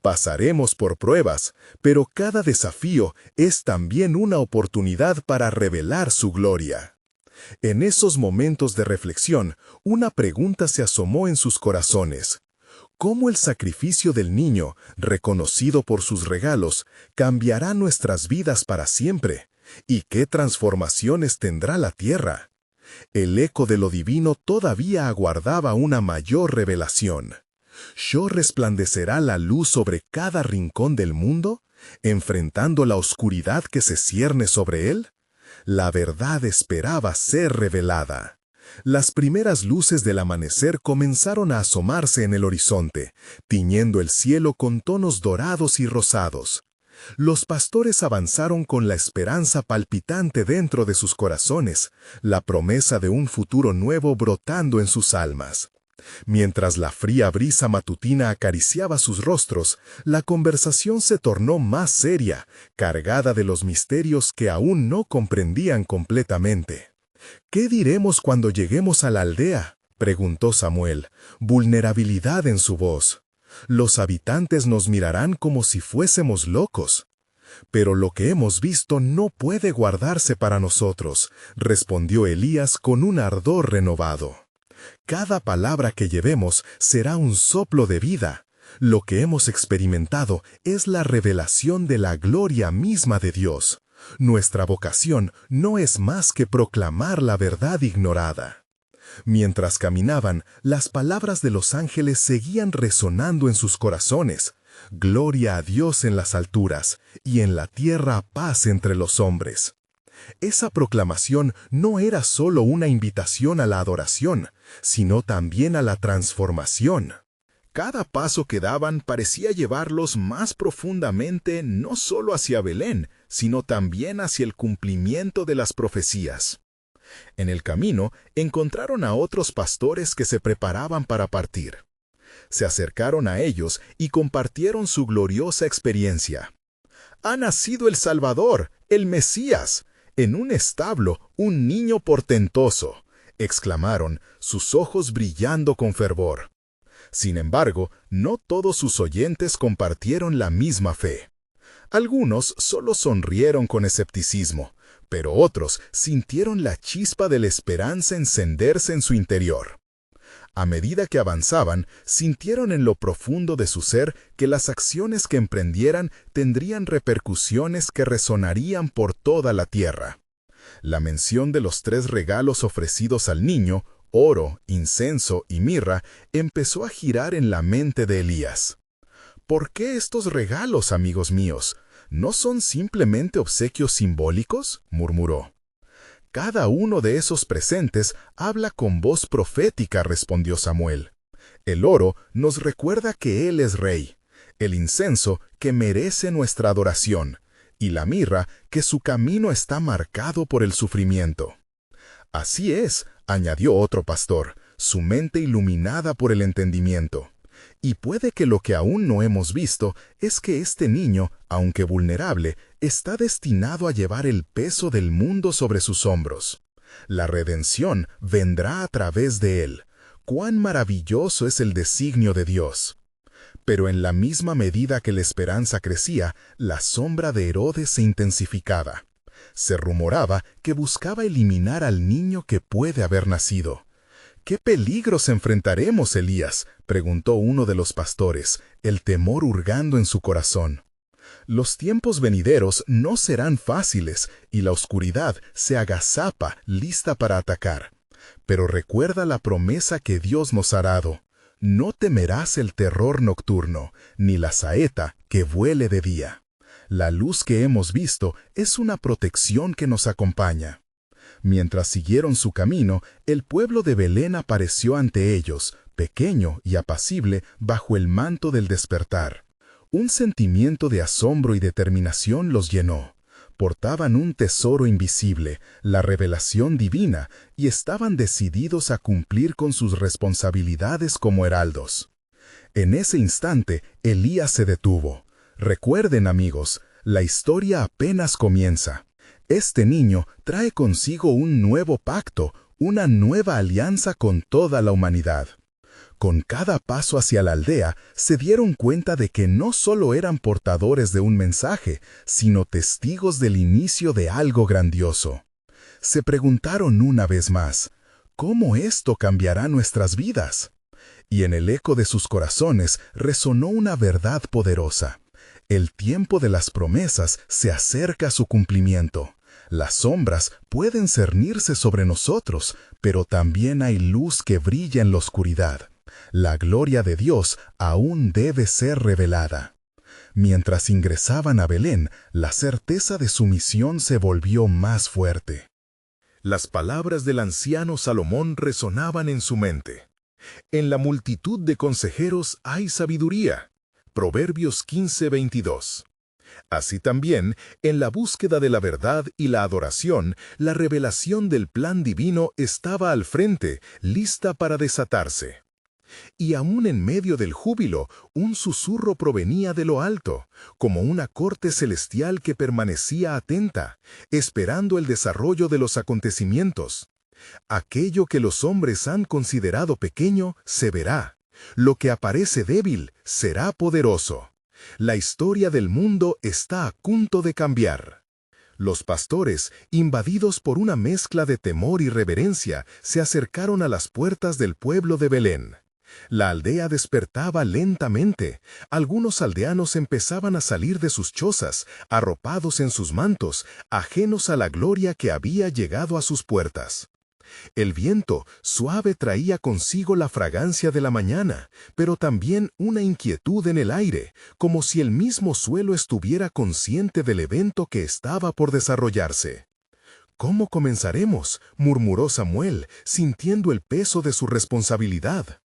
Pasaremos por pruebas, pero cada desafío es también una oportunidad para revelar su gloria. En esos momentos de reflexión, una pregunta se asomó en sus corazones. ¿Cómo el sacrificio del niño, reconocido por sus regalos, cambiará nuestras vidas para siempre? ¿Y qué transformaciones tendrá la tierra? El eco de lo divino todavía aguardaba una mayor revelación. ¿Yo resplandecerá la luz sobre cada rincón del mundo, enfrentando la oscuridad que se cierne sobre él? La verdad esperaba ser revelada. Las primeras luces del amanecer comenzaron a asomarse en el horizonte, tiñendo el cielo con tonos dorados y rosados. Los pastores avanzaron con la esperanza palpitante dentro de sus corazones, la promesa de un futuro nuevo brotando en sus almas. Mientras la fría brisa matutina acariciaba sus rostros, la conversación se tornó más seria, cargada de los misterios que aún no comprendían completamente. ¿Qué diremos cuando lleguemos a la aldea?, preguntó Samuel, vulnerabilidad en su voz. Los habitantes nos mirarán como si fuésemos locos. Pero lo que hemos visto no puede guardarse para nosotros, respondió Elías con un ardor renovado. Cada palabra que llevemos será un soplo de vida. Lo que hemos experimentado es la revelación de la gloria misma de Dios. Nuestra vocación no es más que proclamar la verdad ignorada. Mientras caminaban, las palabras de los ángeles seguían resonando en sus corazones. Gloria a Dios en las alturas, y en la tierra paz entre los hombres. Esa proclamación no era solo una invitación a la adoración, sino también a la transformación. Cada paso que daban parecía llevarlos más profundamente no solo hacia Belén, sino también hacia el cumplimiento de las profecías. En el camino encontraron a otros pastores que se preparaban para partir. Se acercaron a ellos y compartieron su gloriosa experiencia. «Ha nacido el Salvador, el Mesías, en un establo, un niño portentoso», exclamaron, sus ojos brillando con fervor. Sin embargo, no todos sus oyentes compartieron la misma fe. Algunos solo sonrieron con escepticismo, pero otros sintieron la chispa de la esperanza encenderse en su interior. A medida que avanzaban, sintieron en lo profundo de su ser que las acciones que emprendieran tendrían repercusiones que resonarían por toda la tierra. La mención de los 3 regalos ofrecidos al niño, oro, incienso y mirra, empezó a girar en la mente de Elías. ¿Por qué estos regalos, amigos míos? ¿No son simplemente obsequios simbólicos?, murmuró. Cada uno de esos presentes habla con voz profética, respondió Samuel. El oro nos recuerda que Él es rey, el incienso que merece nuestra adoración, y la mirra que su camino está marcado por el sufrimiento. Así es, añadió otro pastor, su mente iluminada por el entendimiento. Y puede que lo que aún no hemos visto es que este niño, aunque vulnerable, está destinado a llevar el peso del mundo sobre sus hombros. La redención vendrá a través de él. ¡Cuán maravilloso es el designio de Dios! Pero en la misma medida que la esperanza crecía, la sombra de Herodes se intensificaba. Se rumoraba que buscaba eliminar al niño que puede haber nacido. «¿Qué peligros enfrentaremos, Elías?», preguntó uno de los pastores, el temor hurgando en su corazón. «Los tiempos venideros no serán fáciles y la oscuridad se agazapa, lista para atacar. Pero recuerda la promesa que Dios nos ha dado. No temerás el terror nocturno, ni la saeta que vuele de día. La luz que hemos visto es una protección que nos acompaña». Mientras siguieron su camino, el pueblo de Belén apareció ante ellos, pequeño y apacible bajo el manto del despertar. Un sentimiento de asombro y determinación los llenó. Portaban un tesoro invisible, la revelación divina, y estaban decididos a cumplir con sus responsabilidades como heraldos. En ese instante, Elías se detuvo. Recuerden, amigos, la historia apenas comienza. Este niño trae consigo un nuevo pacto, una nueva alianza con toda la humanidad. Con cada paso hacia la aldea, se dieron cuenta de que no solo eran portadores de un mensaje, sino testigos del inicio de algo grandioso. Se preguntaron una vez más, ¿cómo esto cambiará nuestras vidas? Y en el eco de sus corazones resonó una verdad poderosa. El tiempo de las promesas se acerca a su cumplimiento. Las sombras pueden cernirse sobre nosotros, pero también hay luz que brilla en la oscuridad. La gloria de Dios aún debe ser revelada. Mientras ingresaban a Belén, la certeza de su misión se volvió más fuerte. Las palabras del anciano Salomón resonaban en su mente. En la multitud de consejeros hay sabiduría. Proverbios 15:22. Así también, en la búsqueda de la verdad y la adoración, la revelación del plan divino estaba al frente, lista para desatarse. Y aún en medio del júbilo, un susurro provenía de lo alto, como una corte celestial que permanecía atenta, esperando el desarrollo de los acontecimientos. Aquello que los hombres han considerado pequeño se verá. Lo que aparece débil será poderoso. La historia del mundo está a punto de cambiar. Los pastores, invadidos por una mezcla de temor y reverencia, se acercaron a las puertas del pueblo de Belén. La aldea despertaba lentamente. Algunos aldeanos empezaban a salir de sus chozas, arropados en sus mantos, ajenos a la gloria que había llegado a sus puertas. El viento suave traía consigo la fragancia de la mañana, pero también una inquietud en el aire, como si el mismo suelo estuviera consciente del evento que estaba por desarrollarse. «¿Cómo comenzaremos?», murmuró Samuel, sintiendo el peso de su responsabilidad.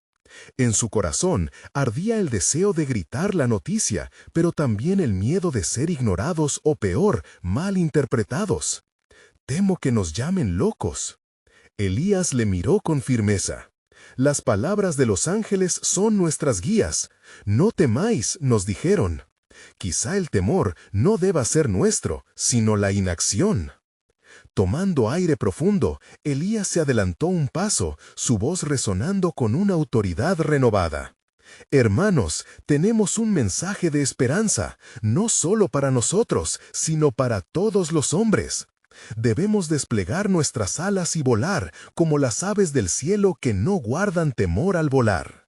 En su corazón ardía el deseo de gritar la noticia, pero también el miedo de ser ignorados o peor, mal interpretados. «Temo que nos llamen locos». Elías le miró con firmeza. «Las palabras de los ángeles son nuestras guías. No temáis», nos dijeron. Quizá el temor no deba ser nuestro, sino la inacción. Tomando aire profundo, Elías se adelantó un paso, su voz resonando con una autoridad renovada. «Hermanos, tenemos un mensaje de esperanza, no solo para nosotros, sino para todos los hombres. Debemos desplegar nuestras alas y volar, como las aves del cielo que no guardan temor al volar».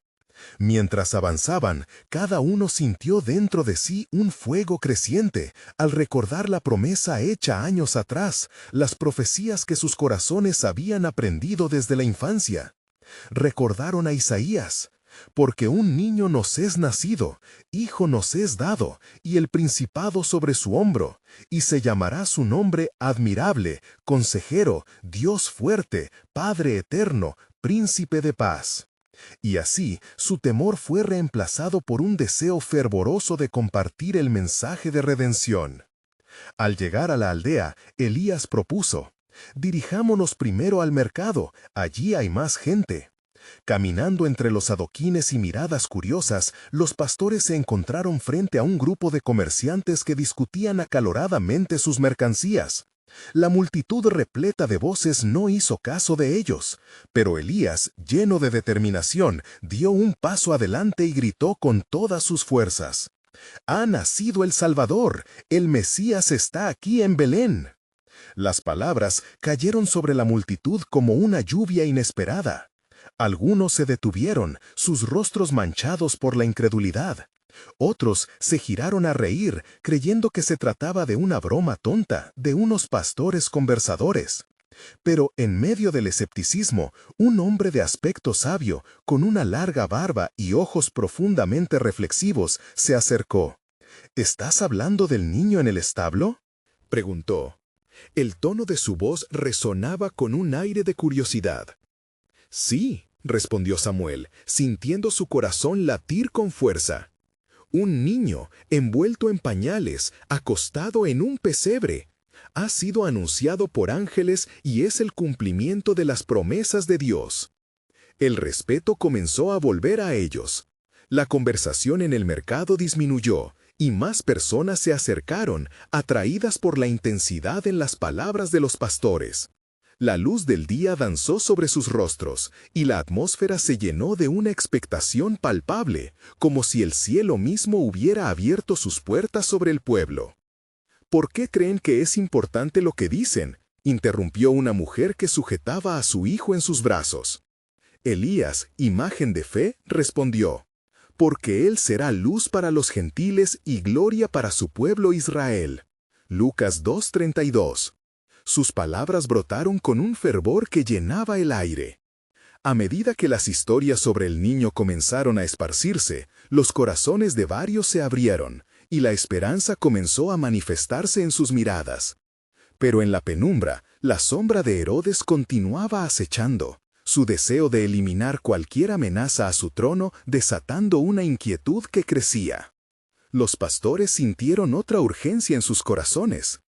Mientras avanzaban, cada uno sintió dentro de sí un fuego creciente, al recordar la promesa hecha años atrás, las profecías que sus corazones habían aprendido desde la infancia. Recordaron a Isaías: «Porque un niño nos es nacido, hijo nos es dado, y el principado sobre su hombro, y se llamará su nombre Admirable, Consejero, Dios fuerte, Padre eterno, Príncipe de paz». Y así, su temor fue reemplazado por un deseo fervoroso de compartir el mensaje de redención. Al llegar a la aldea, Elías propuso: «Dirijámonos primero al mercado, allí hay más gente». Caminando entre los adoquines y miradas curiosas, los pastores se encontraron frente a un grupo de comerciantes que discutían acaloradamente sus mercancías. La multitud repleta de voces no hizo caso de ellos, pero Elías, lleno de determinación, dio un paso adelante y gritó con todas sus fuerzas: «Ha nacido el Salvador, el Mesías está aquí en Belén». Las palabras cayeron sobre la multitud como una lluvia inesperada. Algunos se detuvieron, sus rostros manchados por la incredulidad. Otros se giraron a reír, creyendo que se trataba de una broma tonta, de unos pastores conversadores. Pero en medio del escepticismo, un hombre de aspecto sabio, con una larga barba y ojos profundamente reflexivos, se acercó. «¿Estás hablando del niño en el establo?», preguntó. El tono de su voz resonaba con un aire de curiosidad. «Sí», respondió Samuel, sintiendo su corazón latir con fuerza. un niño, envuelto en pañales, acostado en un pesebre. Ha sido anunciado por ángeles y es el cumplimiento de las promesas de Dios. El respeto comenzó a volver a ellos. La conversación en el mercado disminuyó, y más personas se acercaron, atraídas por la intensidad en las palabras de los pastores. La luz del día danzó sobre sus rostros, y la atmósfera se llenó de una expectación palpable, como si el cielo mismo hubiera abierto sus puertas sobre el pueblo. ¿Por qué creen que es importante lo que dicen?, interrumpió una mujer que sujetaba a su hijo en sus brazos. Elías, imagen de fe, respondió: porque él será luz para los gentiles y gloria para su pueblo Israel. Lucas 2:32. Sus palabras brotaron con un fervor que llenaba el aire. A medida que las historias sobre el niño comenzaron a esparcirse, los corazones de varios se abrieron, y la esperanza comenzó a manifestarse en sus miradas. Pero en la penumbra, la sombra de Herodes continuaba acechando, su deseo de eliminar cualquier amenaza a su trono desatando una inquietud que crecía. Los pastores sintieron otra urgencia en sus corazones.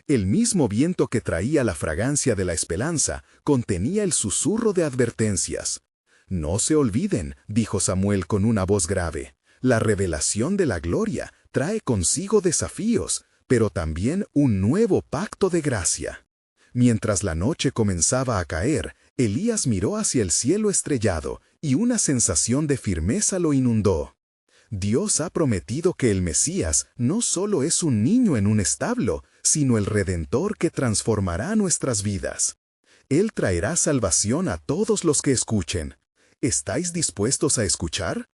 El mismo viento que traía la fragancia de la esperanza contenía el susurro de advertencias. «No se olviden», dijo Samuel con una voz grave, «la revelación de la gloria trae consigo desafíos, pero también un nuevo pacto de gracia». Mientras la noche comenzaba a caer, Elías miró hacia el cielo estrellado y una sensación de firmeza lo inundó. Dios ha prometido que el Mesías no solo es un niño en un establo, sino el Redentor que transformará nuestras vidas. Él traerá salvación a todos los que escuchen. ¿Estáis dispuestos a escuchar?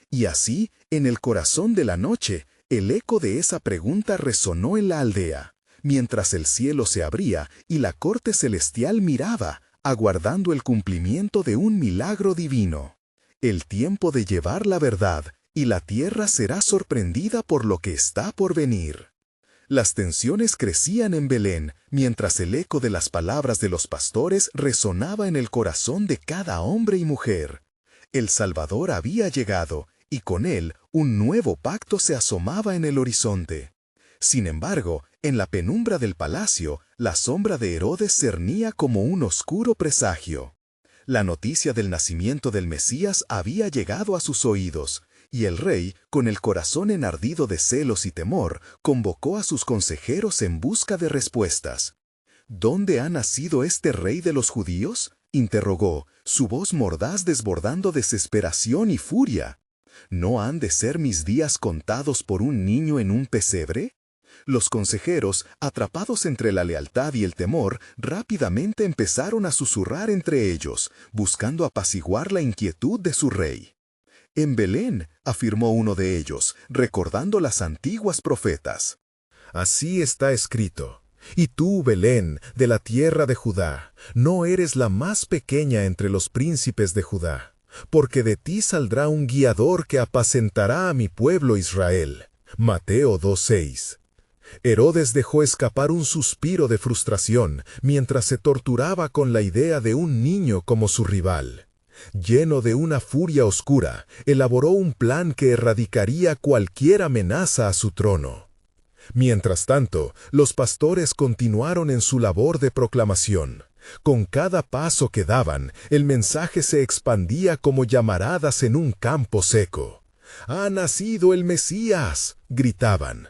Y así, en el corazón de la noche, el eco de esa pregunta resonó en la aldea, mientras el cielo se abría y la corte celestial miraba, aguardando el cumplimiento de un milagro divino. El tiempo de llevar la verdad, y la tierra será sorprendida por lo que está por venir. Las tensiones crecían en Belén, mientras el eco de las palabras de los pastores resonaba en el corazón de cada hombre y mujer. El Salvador había llegado, y con él un nuevo pacto se asomaba en el horizonte. Sin embargo, en la penumbra del palacio, la sombra de Herodes cernía como un oscuro presagio. La noticia del nacimiento del Mesías había llegado a sus oídos, y el rey, con el corazón enardido de celos y temor, convocó a sus consejeros en busca de respuestas. «¿Dónde ha nacido este rey de los judíos?», interrogó, su voz mordaz desbordando desesperación y furia. «¿No han de ser mis días contados por un niño en un pesebre?». Los consejeros, atrapados entre la lealtad y el temor, rápidamente empezaron a susurrar entre ellos, buscando apaciguar la inquietud de su rey. «En Belén», afirmó uno de ellos, recordando las antiguas profetas. Así está escrito. Y tú, Belén, de la tierra de Judá, no eres la más pequeña entre los príncipes de Judá, porque de ti saldrá un guiador que apacentará a mi pueblo Israel. Mateo 2:6. Herodes dejó escapar un suspiro de frustración mientras se torturaba con la idea de un niño como su rival. Lleno de una furia oscura, elaboró un plan que erradicaría cualquier amenaza a su trono. Mientras tanto, los pastores continuaron en su labor de proclamación. Con cada paso que daban, el mensaje se expandía como llamaradas en un campo seco. «¡Ha nacido el Mesías!», gritaban.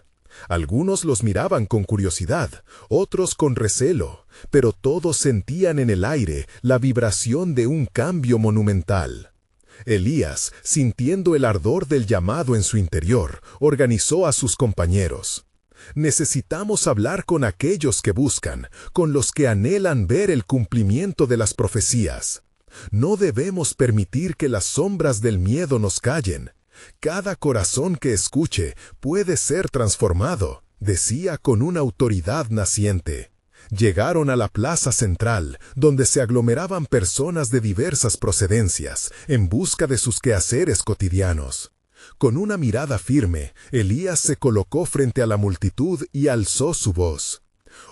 Algunos los miraban con curiosidad, otros con recelo, pero todos sentían en el aire la vibración de un cambio monumental. Elías, sintiendo el ardor del llamado en su interior, organizó a sus compañeros. «Necesitamos hablar con aquellos que buscan, con los que anhelan ver el cumplimiento de las profecías. No debemos permitir que las sombras del miedo nos callen. Cada corazón que escuche puede ser transformado», decía con una autoridad naciente. Llegaron a la plaza central, donde se aglomeraban personas de diversas procedencias, en busca de sus quehaceres cotidianos. Con una mirada firme, Elías se colocó frente a la multitud y alzó su voz.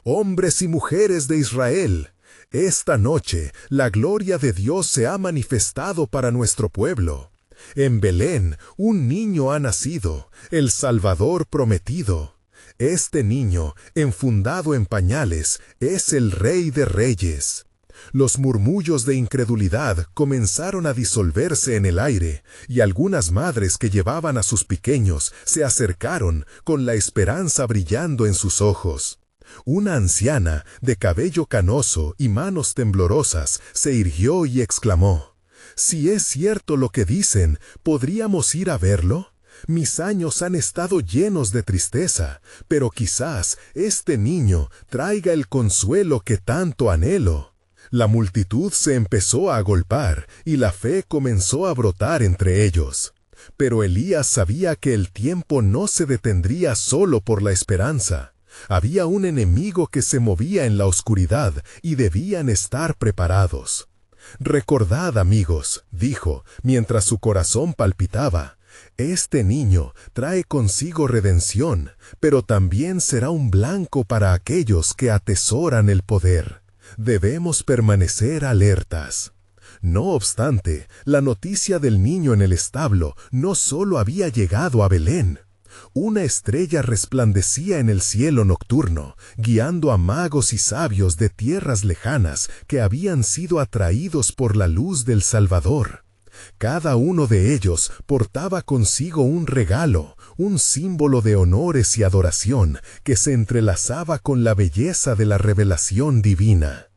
«Hombres y mujeres de Israel, esta noche la gloria de Dios se ha manifestado para nuestro pueblo. En Belén un niño ha nacido, el Salvador prometido. Este niño, enfundado en pañales, es el Rey de Reyes. Los murmullos de incredulidad comenzaron a disolverse en el aire, y algunas madres que llevaban a sus pequeños se acercaron con la esperanza brillando en sus ojos. Una anciana, de cabello canoso y manos temblorosas, se irguió y exclamó: «Si es cierto lo que dicen, ¿podríamos ir a verlo? Mis años han estado llenos de tristeza, pero quizás este niño traiga el consuelo que tanto anhelo». La multitud se empezó a agolpar y la fe comenzó a brotar entre ellos. Pero Elías sabía que el tiempo no se detendría solo por la esperanza. Había un enemigo que se movía en la oscuridad y debían estar preparados. «Recordad, amigos», dijo, mientras su corazón palpitaba, «este niño trae consigo redención, pero también será un blanco para aquellos que atesoran el poder. Debemos permanecer alertas». No obstante, la noticia del niño en el establo no solo había llegado a Belén. Una estrella resplandecía en el cielo nocturno, guiando a magos y sabios de tierras lejanas que habían sido atraídos por la luz del Salvador. Cada uno de ellos portaba consigo un regalo, un símbolo de honores y adoración que se entrelazaba con la belleza de la revelación divina.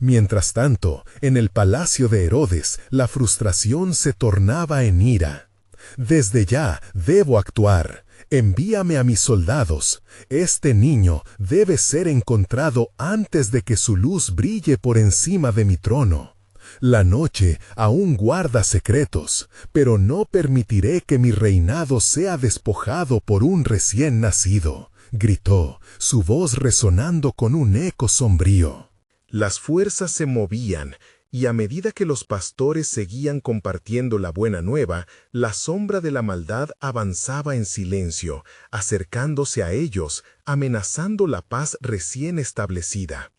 Mientras tanto, en el palacio de Herodes, la frustración se tornaba en ira. «Desde ya debo actuar. Envíame a mis soldados. Este niño debe ser encontrado antes de que su luz brille por encima de mi trono. La noche aún guarda secretos, pero no permitiré que mi reinado sea despojado por un recién nacido», gritó, su voz resonando con un eco sombrío. Las fuerzas se movían, y a medida que los pastores seguían compartiendo la buena nueva, la sombra de la maldad avanzaba en silencio, acercándose a ellos, amenazando la paz recién establecida.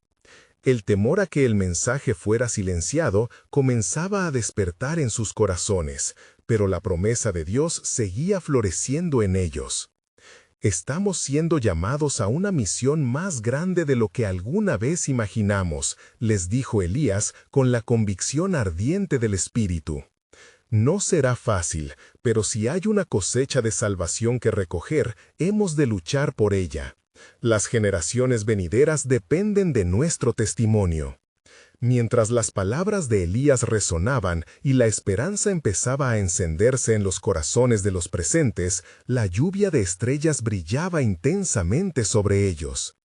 El temor a que el mensaje fuera silenciado comenzaba a despertar en sus corazones, pero la promesa de Dios seguía floreciendo en ellos. «Estamos siendo llamados a una misión más grande de lo que alguna vez imaginamos», les dijo Elías con la convicción ardiente del Espíritu. «No será fácil, pero si hay una cosecha de salvación que recoger, hemos de luchar por ella. Las generaciones venideras dependen de nuestro testimonio». Mientras las palabras de Elías resonaban y la esperanza empezaba a encenderse en los corazones de los presentes, la lluvia de estrellas brillaba intensamente sobre ellos.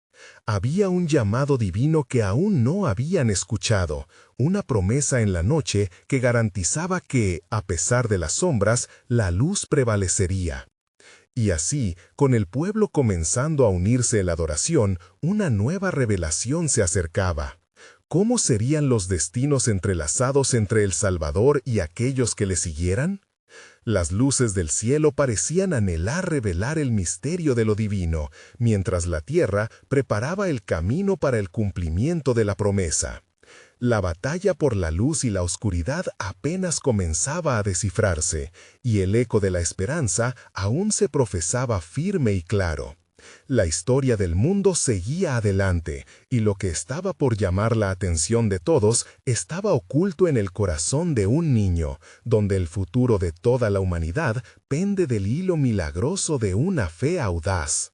Había un llamado divino que aún no habían escuchado, una promesa en la noche que garantizaba que, a pesar de las sombras, la luz prevalecería. Y así, con el pueblo comenzando a unirse en la adoración, una nueva revelación se acercaba. ¿Cómo serían los destinos entrelazados entre el Salvador y aquellos que le siguieran? Las luces del cielo parecían anhelar revelar el misterio de lo divino, mientras la tierra preparaba el camino para el cumplimiento de la promesa. La batalla por la luz y la oscuridad apenas comenzaba a descifrarse, y el eco de la esperanza aún se profesaba firme y claro. La historia del mundo seguía adelante, y lo que estaba por llamar la atención de todos estaba oculto en el corazón de un niño, donde el futuro de toda la humanidad pende del hilo milagroso de una fe audaz.